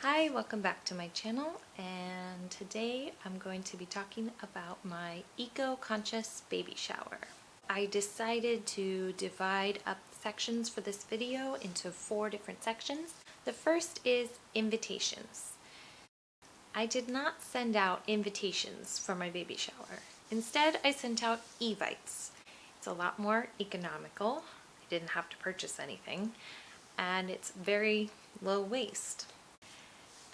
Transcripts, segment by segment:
Hi, welcome back to my channel, and today I'm going to be talking about my eco-conscious baby shower. I decided to divide up sections for this video into 4 different sections. The first is invitations. I did not send out invitations for my baby shower. Instead, I sent out evites. It's a lot more economical. I didn't have to purchase anything, and it's very low waste.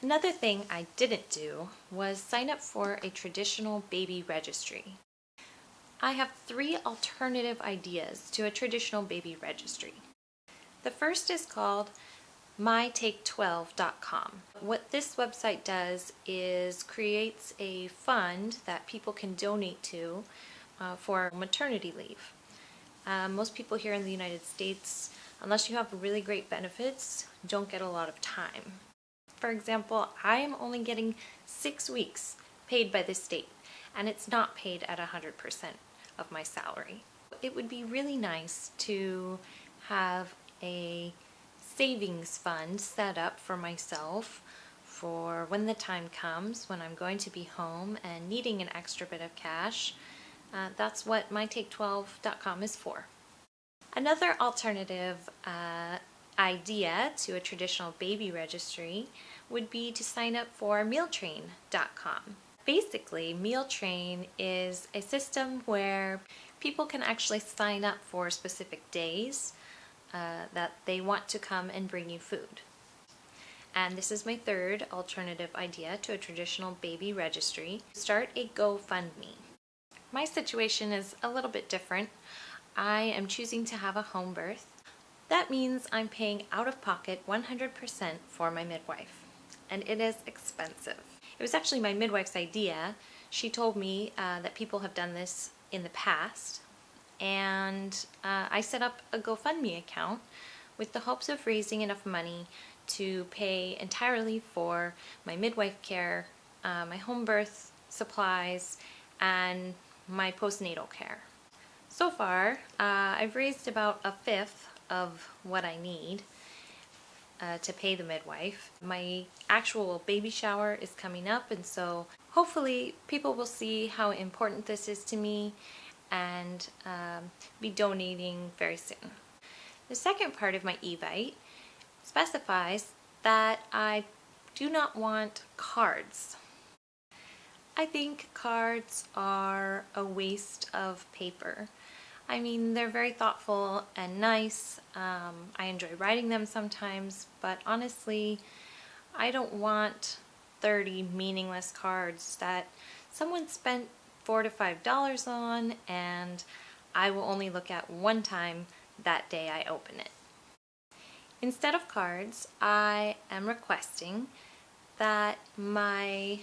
Another thing I didn't do was sign up for a traditional baby registry. I have 3 alternative ideas to a traditional baby registry. The first is called mytake12.com. What this website does is creates a fund that people can donate to for maternity leave. Most people here in the United States, unless you have really great benefits, don't get a lot of time. For example, I am only getting 6 weeks paid by the state, and it's not paid at 100% of my salary. It would be really nice to have a savings fund set up for myself for when the time comes when I'm going to be home and needing an extra bit of cash. That's what mytake12.com is for. Another alternative idea to a traditional baby registry would be to sign up for mealtrain.com. Basically, Mealtrain is a system where people can actually sign up for specific days that they want to come and bring you food. And this is my third alternative idea to a traditional baby registry. Start a GoFundMe. My situation is a little bit different. I am choosing to have a home birth. That means I'm paying out of pocket 100% for my midwife, and it is expensive. It was actually my midwife's idea. She told me that people have done this in the past, and I set up a GoFundMe account with the hopes of raising enough money to pay entirely for my midwife care, my home birth supplies, and my postnatal care. So far, I've raised about 1/5 of what I need to pay the midwife. My actual baby shower is coming up, and so hopefully people will see how important this is to me and be donating very soon. The second part of my Evite specifies that I do not want cards. I think cards are a waste of paper. I mean, they're very thoughtful and nice. I enjoy writing them sometimes, but honestly, I don't want 30 meaningless cards that someone spent $4 to $5 on and I will only look at one time that day I open it. Instead of cards, I am requesting that my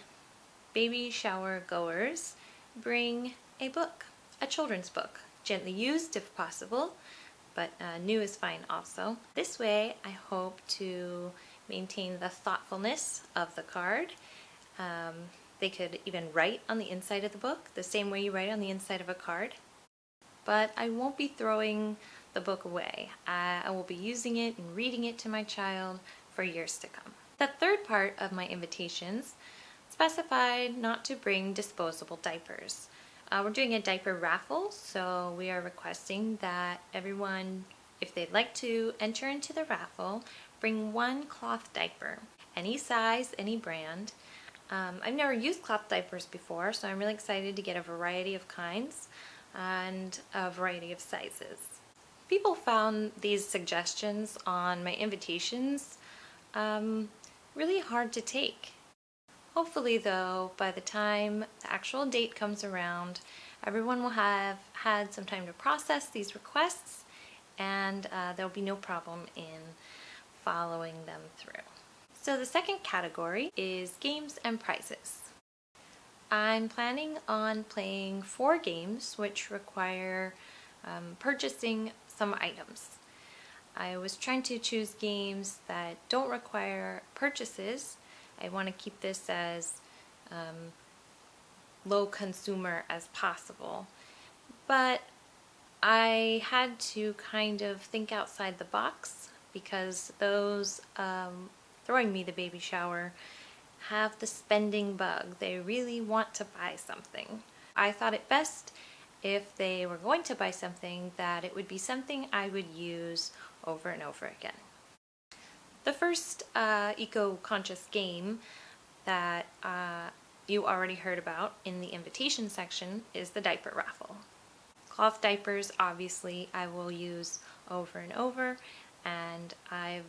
baby shower goers bring a book, a children's book. Gently used if possible, but new is fine also. This way I hope to maintain the thoughtfulness of the card. They could even write on the inside of the book the same way you write on the inside of a card. But I won't be throwing the book away. I will be using it and reading it to my child for years to come. The third part of my invitations specified not to bring disposable diapers. We're doing a diaper raffle, so we are requesting that everyone, if they'd like to enter into the raffle, bring 1 cloth diaper, any size, any brand. I've never used cloth diapers before, so I'm really excited to get a variety of kinds and a variety of sizes. People found these suggestions on my invitations really hard to take. Hopefully though, by the time the actual date comes around, everyone will have had some time to process these requests, and there will be no problem in following them through. So the second category is games and prizes. I'm planning on playing 4 games which require purchasing some items. I was trying to choose games that don't require purchases. I want to keep this as low consumer as possible, but I had to kind of think outside the box because those throwing me the baby shower have the spending bug. They really want to buy something. I thought it best if they were going to buy something that it would be something I would use over and over again. The first eco-conscious game that you already heard about in the invitation section is the diaper raffle. Cloth diapers, obviously, I will use over and over, and I've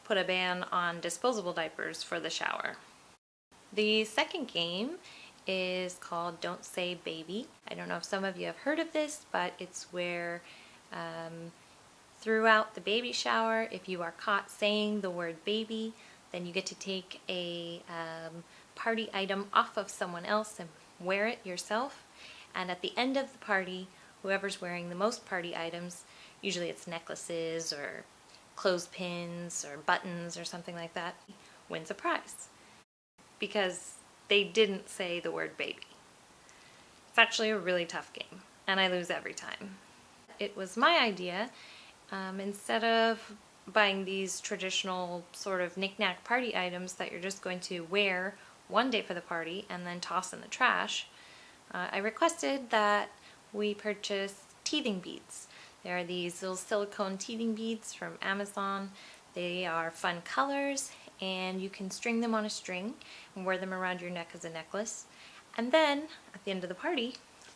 put a ban on disposable diapers for the shower. The second game is called Don't Say Baby. I don't know if some of you have heard of this, but it's where throughout the baby shower, if you are caught saying the word baby, then you get to take a party item off of someone else and wear it yourself. And at the end of the party, whoever's wearing the most party items, usually it's necklaces or clothespins or buttons or something like that, wins a prize. Because they didn't say the word baby. It's actually a really tough game, and I lose every time. It was my idea, instead of buying these traditional sort of knick-knack party items that you're just going to wear one day for the party and then toss in the trash, I requested that we purchase teething beads. There are these little silicone teething beads from Amazon. They are fun colors, and you can string them on a string and wear them around your neck as a necklace. And then, at the end of the party,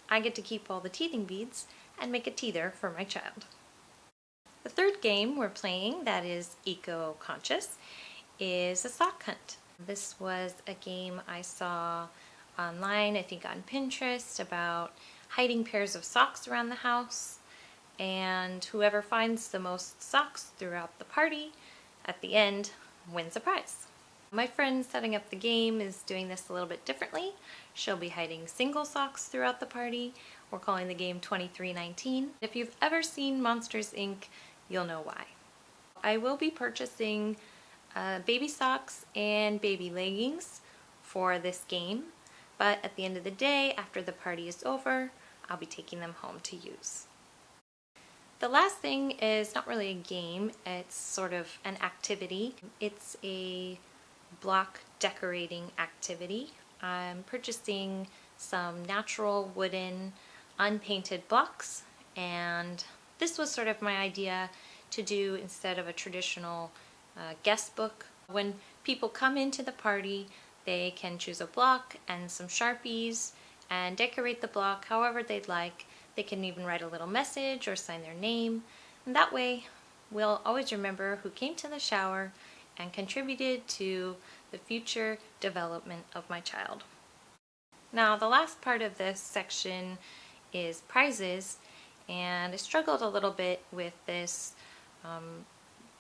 I get to keep all the teething beads and make a teether for my child. The third game we're playing that is eco-conscious is a sock hunt. This was a game I saw online, I think on Pinterest, about hiding pairs of socks around the house, and whoever finds the most socks throughout the party at the end wins a prize. My friend setting up the game is doing this a little bit differently. She'll be hiding single socks throughout the party. We're calling the game 2319. If you've ever seen Monsters, Inc., you'll know why. I will be purchasing baby socks and baby leggings for this game, but at the end of the day, after the party is over, I'll be taking them home to use. The last thing is not really a game, it's sort of an activity. It's a block decorating activity. I'm purchasing some natural wooden unpainted blocks, and this was sort of my idea to do instead of a traditional guest book. When people come into the party, they can choose a block and some Sharpies and decorate the block however they'd like. They can even write a little message or sign their name, and that way we'll always remember who came to the shower and contributed to the future development of my child. Now, the last part of this section is prizes, and I struggled a little bit with this.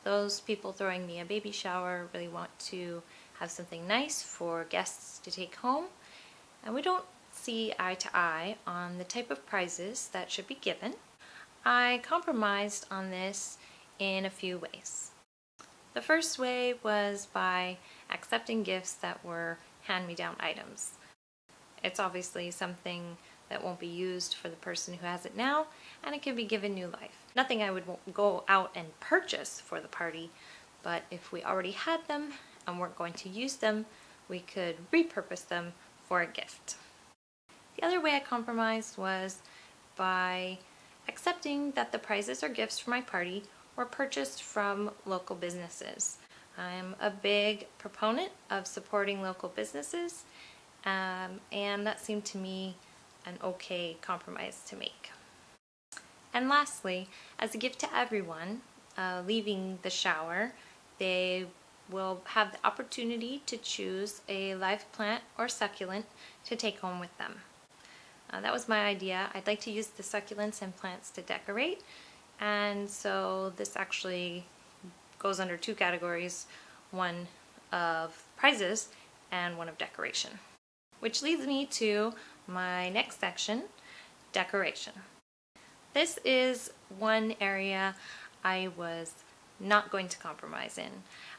Those people throwing me a baby shower really want to have something nice for guests to take home, and we don't see eye to eye on the type of prizes that should be given. I compromised on this in a few ways. The first way was by accepting gifts that were hand-me-down items. It's obviously something that won't be used for the person who has it now, and it can be given new life. Nothing I would go out and purchase for the party, but if we already had them and weren't going to use them, we could repurpose them for a gift. The other way I compromised was by accepting that the prizes or gifts for my party were purchased from local businesses. I'm a big proponent of supporting local businesses, and that seemed to me an okay compromise to make. And lastly, as a gift to everyone leaving the shower, they will have the opportunity to choose a live plant or succulent to take home with them. That was my idea. I'd like to use the succulents and plants to decorate, and so this actually goes under two categories, one of prizes and one of decoration. Which leads me to my next section, decoration. This is one area I was not going to compromise in.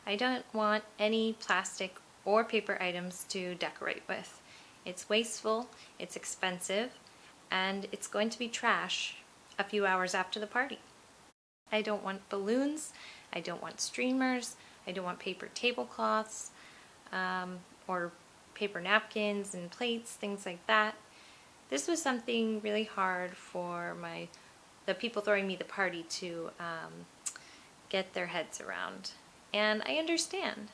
I don't want any plastic or paper items to decorate with. It's wasteful, it's expensive, and it's going to be trash a few hours after the party. I don't want balloons, I don't want streamers, I don't want paper tablecloths or paper napkins and plates, things like that. This was something really hard for the people throwing me the party to get their heads around. And I understand.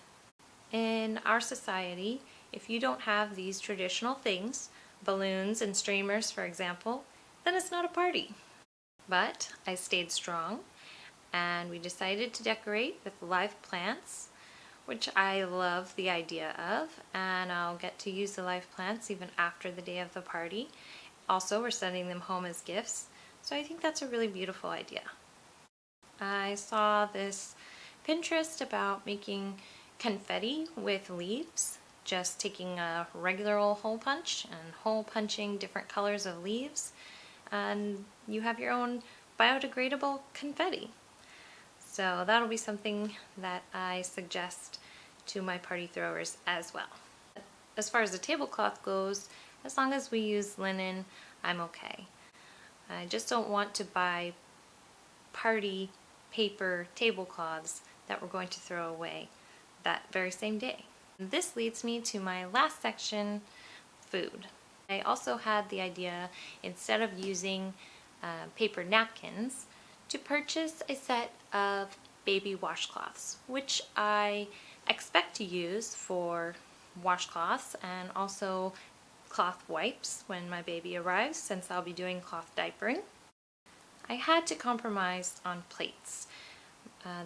In our society, if you don't have these traditional things, balloons and streamers for example, then it's not a party. But I stayed strong and we decided to decorate with live plants, which I love the idea of, and I'll get to use the live plants even after the day of the party. Also, we're sending them home as gifts, so I think that's a really beautiful idea. I saw this Pinterest about making confetti with leaves, just taking a regular old hole punch and hole punching different colors of leaves, and you have your own biodegradable confetti. So that'll be something that I suggest to my party throwers as well. As far as the tablecloth goes, as long as we use linen, I'm okay. I just don't want to buy party paper tablecloths that we're going to throw away that very same day. This leads me to my last section, food. I also had the idea, instead of using paper napkins, to purchase a set of baby washcloths, which I expect to use for washcloths and also cloth wipes when my baby arrives, since I'll be doing cloth diapering. I had to compromise on plates.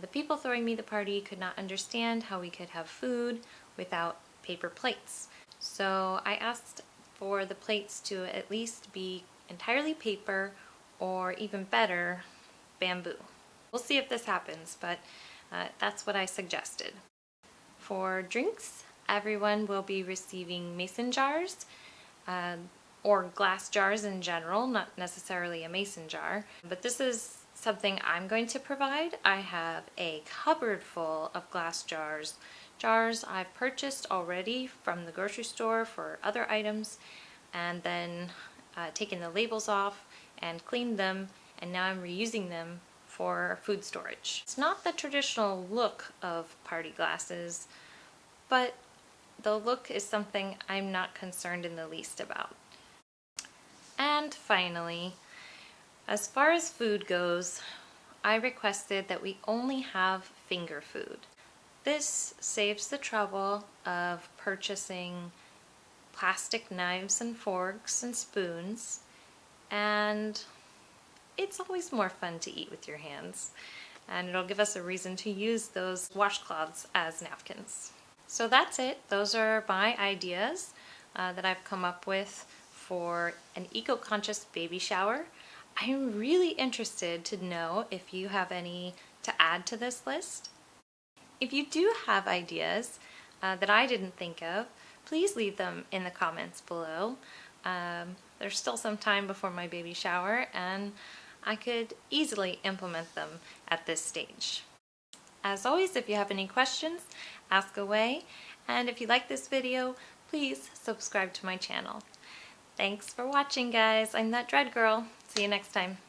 The people throwing me the party could not understand how we could have food without paper plates. So I asked for the plates to at least be entirely paper, or even better, bamboo. We'll see if this happens, but that's what I suggested. For drinks, everyone will be receiving mason jars, or glass jars in general, not necessarily a mason jar, but this is something I'm going to provide. I have a cupboard full of glass jars. Jars I've purchased already from the grocery store for other items, and then taken the labels off and cleaned them, and now I'm reusing them for food storage. It's not the traditional look of party glasses, but the look is something I'm not concerned in the least about. And finally, as far as food goes, I requested that we only have finger food. This saves the trouble of purchasing plastic knives and forks and spoons, and it's always more fun to eat with your hands, and it'll give us a reason to use those washcloths as napkins. So that's it. Those are my ideas that I've come up with for an eco-conscious baby shower. I'm really interested to know if you have any to add to this list. If you do have ideas that I didn't think of, please leave them in the comments below. There's still some time before my baby shower, and I could easily implement them at this stage. As always, if you have any questions, ask away, and if you like this video, please subscribe to my channel. Thanks for watching, guys. I'm that Dread Girl. See you next time.